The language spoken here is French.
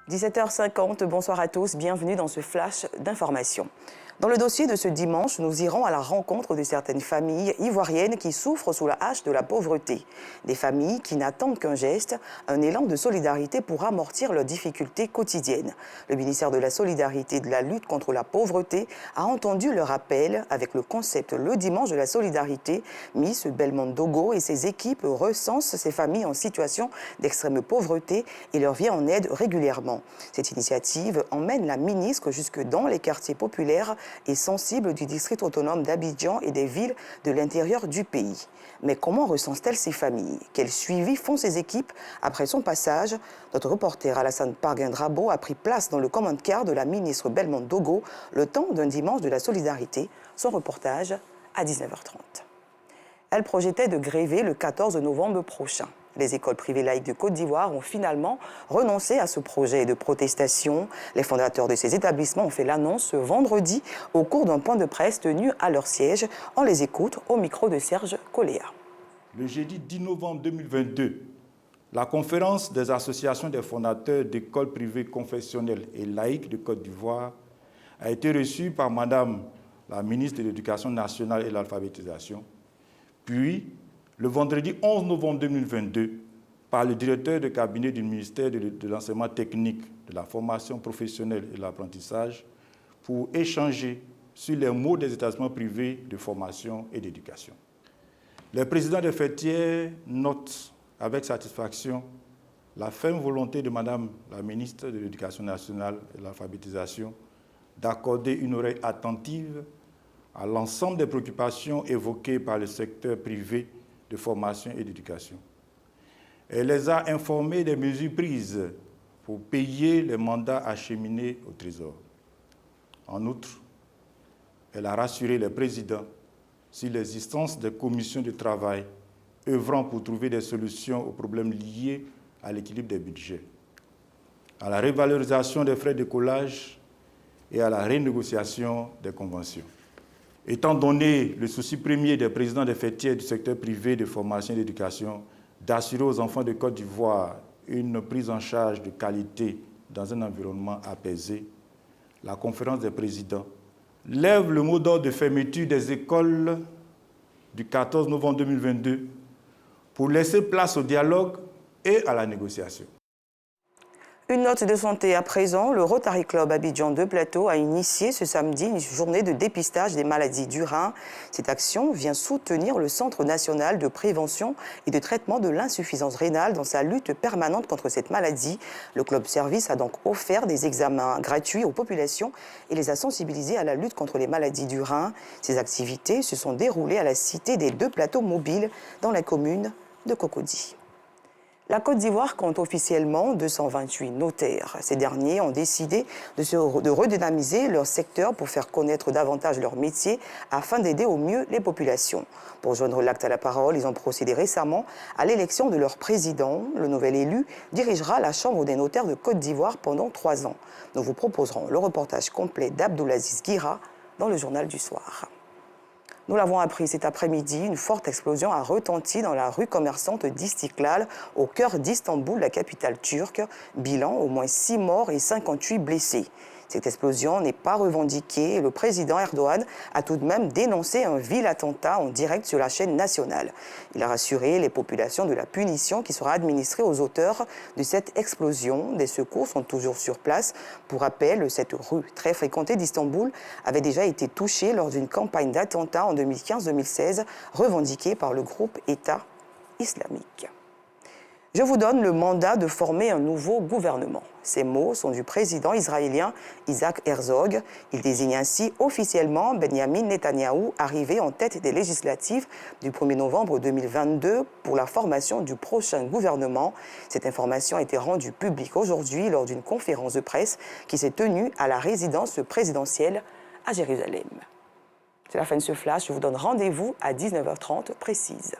17h50, bonsoir à tous, bienvenue dans ce flash d'information. Dans le dossier de ce dimanche, nous irons à la rencontre de certaines familles ivoiriennes qui souffrent sous la hache de la pauvreté. Des familles qui n'attendent qu'un geste, un élan de solidarité pour amortir leurs difficultés quotidiennes. Le ministère de la Solidarité et de la lutte contre la pauvreté a entendu leur appel avec le concept Le Dimanche de la Solidarité. Miss Belmondo Dogo et ses équipes recensent ces familles en situation d'extrême pauvreté et leur vient en aide régulièrement. Cette initiative emmène la ministre jusque dans les quartiers populaires et sensibles du district autonome d'Abidjan et des villes de l'intérieur du pays. Mais comment recense-t-elle ces familles? Quel suivi font ces équipes après son passage? Notre reporter Alassane Parguin-Drabo a pris place dans le command car de la ministre Belmondo Dogo le temps d'un dimanche de la solidarité. Son reportage à 19h30. Elle projetait de gréver le 14 novembre prochain. Les écoles privées laïques de Côte d'Ivoire ont finalement renoncé à ce projet de protestation. Les fondateurs de ces établissements ont fait l'annonce ce vendredi au cours d'un point de presse tenu à leur siège. On les écoute au micro de Serge Coléa. Le jeudi 10 novembre 2022, la conférence des associations des fondateurs d'écoles privées confessionnelles et laïques de Côte d'Ivoire a été reçue par Madame la ministre de l'Éducation nationale et de l'alphabétisation, puis le vendredi 11 novembre 2022, par le directeur de cabinet du ministère de l'enseignement technique, de la formation professionnelle et de l'apprentissage, pour échanger sur les mots des établissements privés de formation et d'éducation. Le président des fêtières note avec satisfaction la ferme volonté de Madame la ministre de l'Éducation nationale et de l'alphabétisation d'accorder une oreille attentive à l'ensemble des préoccupations évoquées par le secteur privé de formation et d'éducation. Elle les a informés des mesures prises pour payer les mandats acheminés au Trésor. En outre, elle a rassuré les présidents sur l'existence des commissions de travail œuvrant pour trouver des solutions aux problèmes liés à l'équilibre des budgets, à la revalorisation des frais de collage et à la renégociation des conventions. Étant donné le souci premier des présidents des fêtières du secteur privé de formation et d'éducation d'assurer aux enfants de Côte d'Ivoire une prise en charge de qualité dans un environnement apaisé, la conférence des présidents lève le mot d'ordre de fermeture des écoles du 14 novembre 2022 pour laisser place au dialogue et à la négociation. Une note de santé à présent, le Rotary Club Abidjan de Plateau a initié ce samedi une journée de dépistage des maladies du rein. Cette action vient soutenir le Centre national de prévention et de traitement de l'insuffisance rénale dans sa lutte permanente contre cette maladie. Le club service a donc offert des examens gratuits aux populations et les a sensibilisés à la lutte contre les maladies du rein. Ces activités se sont déroulées à la Cité des Deux Plateaux mobiles dans la commune de Cocody. La Côte d'Ivoire compte officiellement 228 notaires. Ces derniers ont décidé de redynamiser leur secteur pour faire connaître davantage leur métier afin d'aider au mieux les populations. Pour joindre l'acte à la parole, ils ont procédé récemment à l'élection de leur président. Le nouvel élu dirigera la Chambre des notaires de Côte d'Ivoire pendant 3 ans. Nous vous proposerons le reportage complet d'Abdoulaziz Guira dans le journal du soir. Nous l'avons appris cet après-midi, une forte explosion a retenti dans la rue commerçante d'Istiklal, au cœur d'Istanbul, la capitale turque. Bilan, au moins 6 morts et 58 blessés. Cette explosion n'est pas revendiquée et le président Erdogan a tout de même dénoncé un vil attentat en direct sur la chaîne nationale. Il a rassuré les populations de la punition qui sera administrée aux auteurs de cette explosion. Des secours sont toujours sur place. Pour rappel, cette rue très fréquentée d'Istanbul avait déjà été touchée lors d'une campagne d'attentats en 2015-2016 revendiquée par le groupe État islamique. Je vous donne le mandat de former un nouveau gouvernement. Ces mots sont du président israélien Isaac Herzog. Il désigne ainsi officiellement Benjamin Netanyahou, arrivé en tête des législatives du 1er novembre 2022 pour la formation du prochain gouvernement. Cette information a été rendue publique aujourd'hui lors d'une conférence de presse qui s'est tenue à la résidence présidentielle à Jérusalem. C'est la fin de ce flash. Je vous donne rendez-vous à 19h30 précise.